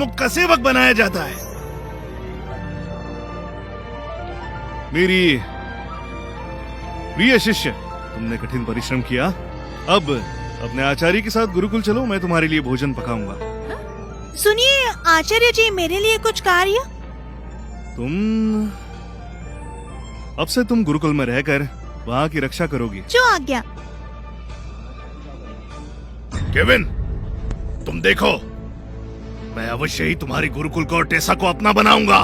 चिंतामुख का सेवक बनाया जाता है। मेरी प्रिय शिष्य, तुमने कठिन परिश्रम किया। अब अपने आचार्य के साथ गुरुकुल चलो, मैं तुम्हारे लिए भोजन पकाऊंगा। सुनिए आचार्य जी, मेरे लिए कुछ कार्य। अब से तुम गुरुकुल में रहकर वहाँ की रक्षा करोगी। जो आज्ञा। केविन, तुम देखो, मैं अवश्य ही तुम्हारी गुरुकुल को और टेसा को अपना बनाऊंगा।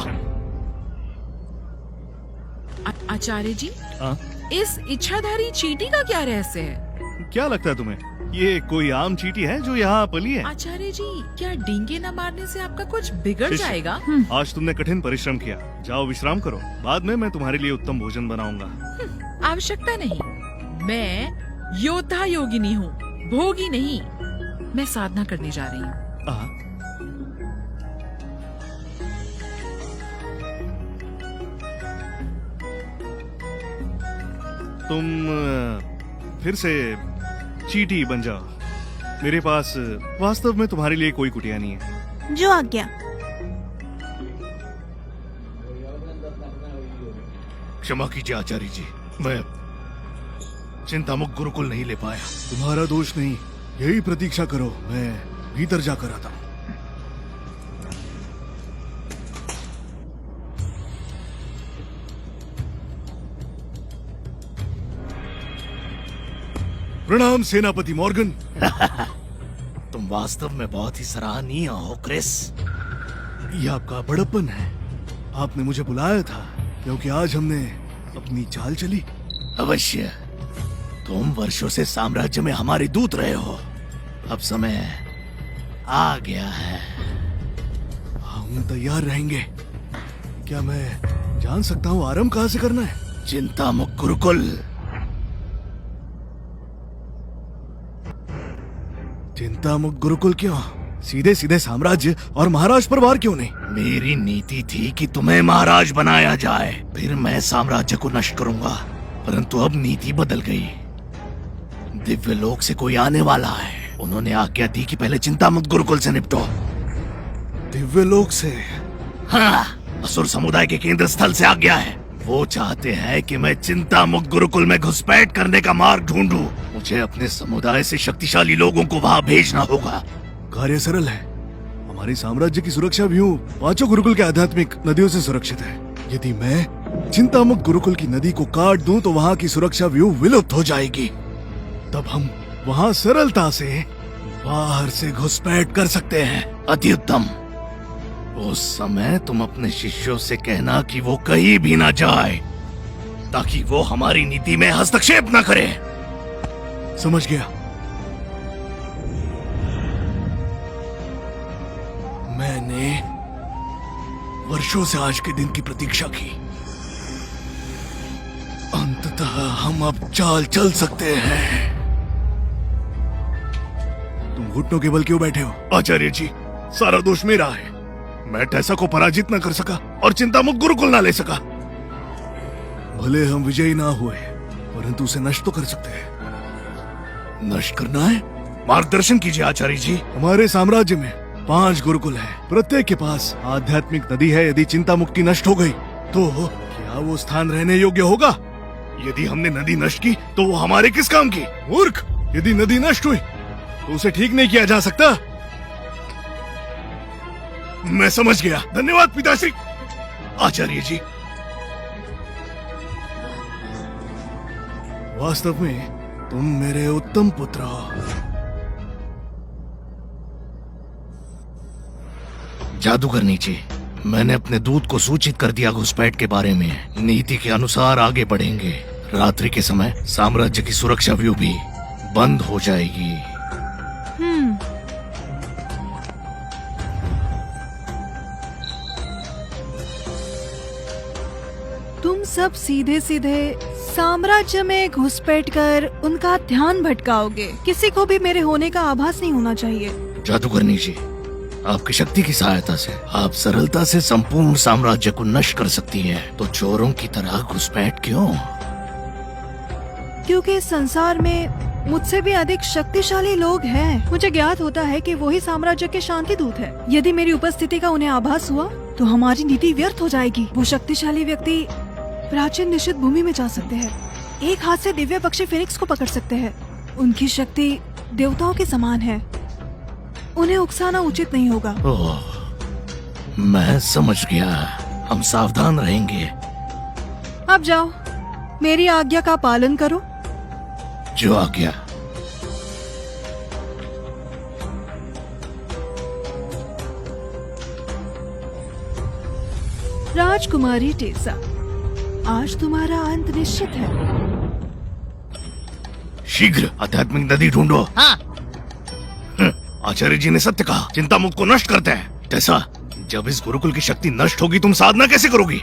आचार्य जी, हाँ? इस इच्छाधारी चींटी का क्या रहस्य है? क्या लगता है तुम्हें, ये कोई आम चींटी है जो यहाँ पली है? आचार्य जी, क्या डींगे न मारने से आपका कुछ बिगड़ शिष्य, जाएगा? आज तुमने कठिन परिश्रम किया, जाओ विश्राम करो। बाद में मैं तुम्हारे लिए उत्तम भोजन बनाऊंगा। आवश्यकता नहीं, मैं योद्धा योगिनी हूँ, भोगी नहीं। मैं साधना करने जा रही हूँ। तुम फिर से चींटी बन जाओ। मेरे पास वास्तव में तुम्हारे लिए कोई कुटिया नहीं है। जो आज्ञा। क्षमा कीजिए आचार्य जी, मैं चिंतामुख गुरुकुल नहीं ले पाया। तुम्हारा दोष नहीं, यही प्रतीक्षा करो, मैं भीतर जाकर आता हूँ। प्रणाम सेनापति मॉर्गन। तुम वास्तव में बहुत ही सराहनीय हो क्रिस। ये आपका बड़प्पन है। आपने मुझे बुलाया था क्योंकि आज हमने अपनी चाल चली। अवश्य, तुम वर्षों से साम्राज्य में हमारे दूत रहे हो, अब समय आ गया है। हम तैयार रहेंगे। क्या मैं जान सकता हूँ आरंभ कहाँ से करना है? चिंतामुख गुरुकुल। चिंतामुख गुरुकुल क्यों? सीधे सीधे साम्राज्य और महाराज पर वार क्यों नहीं? मेरी नीति थी कि तुम्हें महाराज बनाया जाए, फिर मैं साम्राज्य को नष्ट करूंगा, परंतु अब नीति बदल गई। दिव्य लोक से कोई आने वाला है, उन्होंने आज्ञा दी कि पहले चिंतामुक्त गुरुकुल से निपटो। दिव्य लोक से? हाँ, असुर समुदाय के केंद्र स्थल से आज्ञा है। वो चाहते हैं कि मैं चिंतामुक्त गुरुकुल में घुसपैठ करने का मार्ग ढूंढूं। मुझे अपने समुदाय से शक्तिशाली लोगों को वहाँ भेजना होगा। कार्य सरल है। हमारे साम्राज्य की सुरक्षा व्यूह पांचों गुरुकुल के आध्यात्मिक नदियों से सुरक्षित है। यदि मैं चिंतामुक्त गुरुकुल की नदी को काट दूं तो वहाँ की सुरक्षा व्यूह विलुप्त हो जाएगी। तब हम वहाँ सरलता से बाहर से घुसपैठ कर सकते हैं। अति उत्तम। उस समय तुम अपने शिष्यों से कहना कि वो कहीं भी ना जाए, ताकि वो हमारी नीति में हस्तक्षेप न करे। समझ गया। मैंने वर्षों से आज के दिन की प्रतीक्षा की। अंततः हम अब चाल चल सकते हैं। तुम घुटनों के बल क्यों बैठे हो? आचार्य जी, सारा दोष मेरा है। मैं टेसा को पराजित न कर सका और चिंतामुक्त गुरुकुल न ले सका। भले हम विजयी ना हुए, परंतु उसे नष्ट तो कर सकते हैं। नष्ट करना है? मार्गदर्शन कीजिए आचार्य जी। हमारे साम्राज्य में 5 गुरुकुल है, प्रत्येक के पास आध्यात्मिक नदी है। यदि चिंतामुक्ति नष्ट हो गई तो क्या वो स्थान रहने योग्य होगा? यदि हमने नदी नष्ट की तो वो हमारे किस काम की? मूर्ख! यदि नदी नष्ट हुई तो उसे ठीक नहीं किया जा सकता। मैं समझ गया। धन्यवाद पिताश्री। आचार्य जी, वास्तव में तुम मेरे उत्तम पुत्र हो। जादूगर नीचे, मैंने अपने दूत को सूचित कर दिया घुसपैठ के बारे में। नीति के अनुसार आगे बढ़ेंगे। रात्रि के समय साम्राज्य की सुरक्षा व्यू भी बंद हो जाएगी। तुम सब सीधे सीधे साम्राज्य में घुसपैठ कर उनका ध्यान भटकाओगे। किसी को भी मेरे होने का आभास नहीं होना चाहिए। जादूगर नीचे, आपकी शक्ति की सहायता से आप सरलता से संपूर्ण साम्राज्य को नष्ट कर सकती हैं। तो चोरों की तरह घुसपैठ क्यों? क्योंकि इस संसार में मुझसे भी अधिक शक्तिशाली लोग हैं। मुझे ज्ञात होता है कि वही साम्राज्य के शांति दूत है। यदि मेरी उपस्थिति का उन्हें आभास हुआ तो हमारी नीति व्यर्थ हो जाएगी। वो शक्तिशाली व्यक्ति प्राचीन निषिद्ध भूमि में जा सकते हैं, एक हाथ से दिव्य पक्षी फिनिक्स को पकड़ सकते हैं। उनकी शक्ति देवताओं के समान है, उन्हें उकसाना उचित नहीं होगा। ओह, मैं समझ गया। हम सावधान रहेंगे। अब जाओ, मेरी आज्ञा का पालन करो। जो आज्ञा। राजकुमारी टेसा, आज तुम्हारा अंत निश्चित है। शीघ्र आध्यात्मिक नदी ढूंढो। हाँ। आचार्य जी ने सत्य कहा, चिंता मुक्त को नष्ट करते हैं। टेसा, जब इस गुरुकुल की शक्ति नष्ट होगी तुम साधना कैसे करोगी?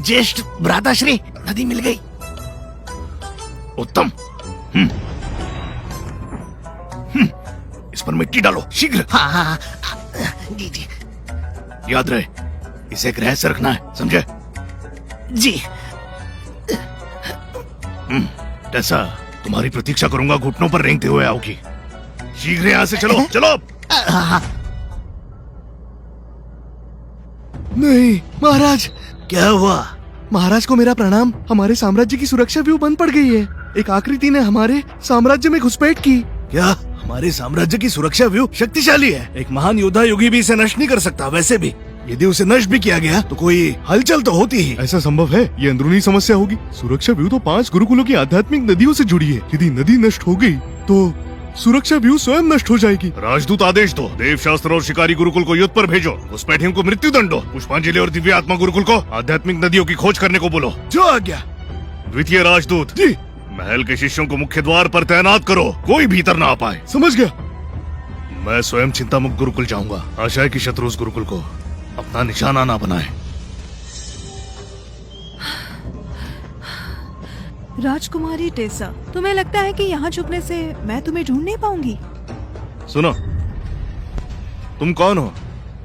ज्येष्ठ भ्राताश्री, नदी मिल गई। उत्तम। इस पर मिट्टी डालो शीघ्र। हाँ हाँ हाँ। जी जी याद रहे, इसे एक रहस्य रखना है, समझे? जी। टेसा, तुम्हारी प्रतीक्षा करूंगा, घुटनों पर रेंगते हुए आओगी। शीघ्र यहाँ से चलो, चलो। नहीं महाराज, क्या हुआ? महाराज को मेरा प्रणाम। हमारे साम्राज्य की सुरक्षा व्यू बंद पड़ गई है। एक आकृति ने हमारे साम्राज्य में घुसपैठ की। क्या हमारे साम्राज्य की सुरक्षा व्यू शक्तिशाली है? एक महान योद्धा योगी भी इसे नष्ट नहीं कर सकता। वैसे भी यदि उसे नष्ट भी किया गया तो कोई हलचल तो होती ही। ऐसा संभव है? ये अंदरूनी समस्या होगी। सुरक्षा व्यू तो 5 गुरुकुलों की आध्यात्मिक नदियों से जुड़ी है। यदि नदी नष्ट हो गई तो सुरक्षा व्यू स्वयं नष्ट हो जाएगी। राजदूत आदेश दो, देव शास्त्र और शिकारी गुरुकुल को युद्ध पर भेजो। घुसपैठियों को मृत्यु दंड दो। पुष्पांजलि और दिव्य आत्मा गुरुकुल को आध्यात्मिक नदियों की खोज करने को बोलो। जो आज्ञा। द्वितीय राजदूत जी। महल के शिष्यों को मुख्य द्वार पर तैनात करो, कोई भीतर ना आ पाए। समझ गया। मैं स्वयं चिंतामुक्त गुरुकुल जाऊंगा। आशा है कि शत्रु उस गुरुकुल को अपना निशाना ना बनाए। राजकुमारी टेसा, तुम्हें लगता है कि यहाँ छुपने से मैं तुम्हें ढूंढ नहीं पाऊंगी? सुनो, तुम कौन हो?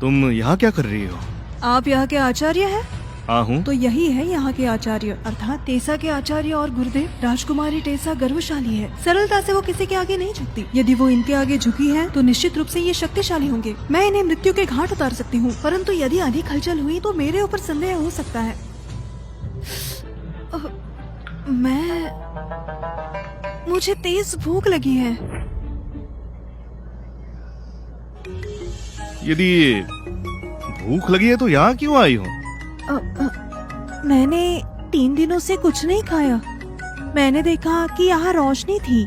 तुम यहाँ क्या कर रही हो? आप यहाँ के आचार्य हैं? हाँ हूँ। तो यही है यहाँ के आचार्य, अर्थात टेसा के आचार्य और गुरुदेव। राजकुमारी टेसा गर्वशाली है, सरलता से वो किसी के आगे नहीं झुकती। यदि वो इनके आगे झुकी है तो निश्चित रूप से ये शक्तिशाली होंगे। मैं इन्हें मृत्यु के घाट उतार सकती हूँ, परंतु यदि अधिक हलचल हुई तो मेरे ऊपर संदेह हो सकता है। मुझे तेज भूख लगी है। यदि भूख लगी है तो यहाँ क्यों आई हो? मैंने 3 दिनों से कुछ नहीं खाया। मैंने देखा कि यहाँ रोशनी थी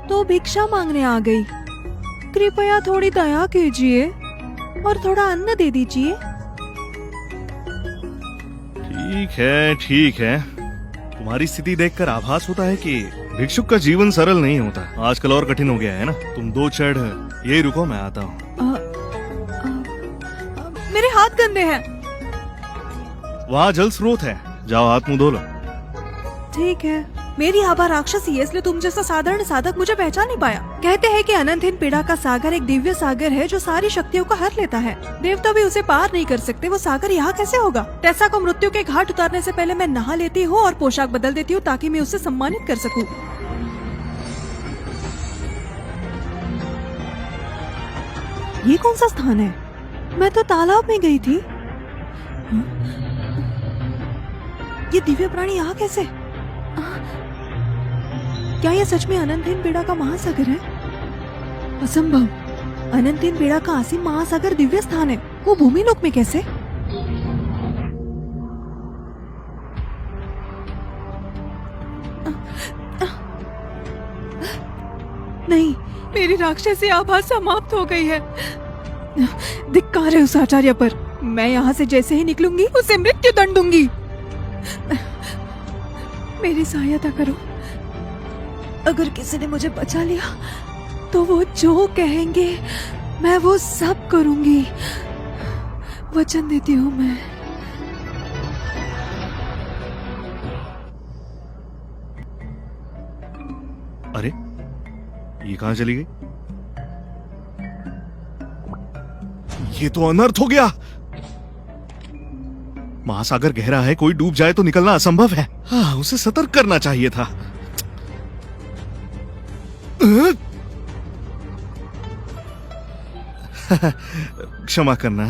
तो भिक्षा मांगने आ गई। कृपया थोड़ी दया कीजिए और थोड़ा अन्न दे दीजिए। ठीक है। तुम्हारी स्थिति देखकर आभास होता है कि भिक्षुक का जीवन सरल नहीं होता। आजकल और कठिन हो गया है ना। तुम 2 क्षण यही रुको, मैं आता हूँ। मेरे हाथ गंदे हैं। वहाँ जल स्रोत है, जाओ हाथ मुंह धो लो। ठीक है, मेरी आभा राक्षसी है, इसलिए तुम जैसा साधारण साधक मुझे पहचान नहीं पाया। कहते हैं कि अनंतहीन पीड़ा का सागर एक दिव्य सागर है जो सारी शक्तियों को हर लेता है। देवता भी उसे पार नहीं कर सकते। वो सागर यहाँ कैसे होगा? टेसा को मृत्यु के घाट उतारने से पहले मैं नहा लेती हूँ और पोशाक बदल देती हूँ ताकि मैं उसे सम्मानित कर सकूँ। ये कौन सा स्थान है? मैं तो तालाब में गई थी। ये दिव्य प्राणी यहाँ कैसे? क्या यह सच में अनंतहीन पीड़ा का महासागर है? असंभव। अनंतहीन पीड़ा का असीम महासागर दिव्य स्थान है, वो भूमि लोक में कैसे? नहीं, मेरी राक्षसी आभा समाप्त हो गई है। धिक्कार है उस आचार्य पर। मैं यहाँ से जैसे ही निकलूंगी उसे मृत्यु दंड दूंगी। मेरी सहायता करो। अगर किसी ने मुझे बचा लिया तो वो जो कहेंगे मैं वो सब करूंगी। वचन देती हूँ मैं। अरे ये कहाँ चली गई? ये तो अनर्थ हो गया। महासागर गहरा है, कोई डूब जाए तो निकलना असंभव है। हाँ, उसे सतर्क करना चाहिए था। क्षमा करना।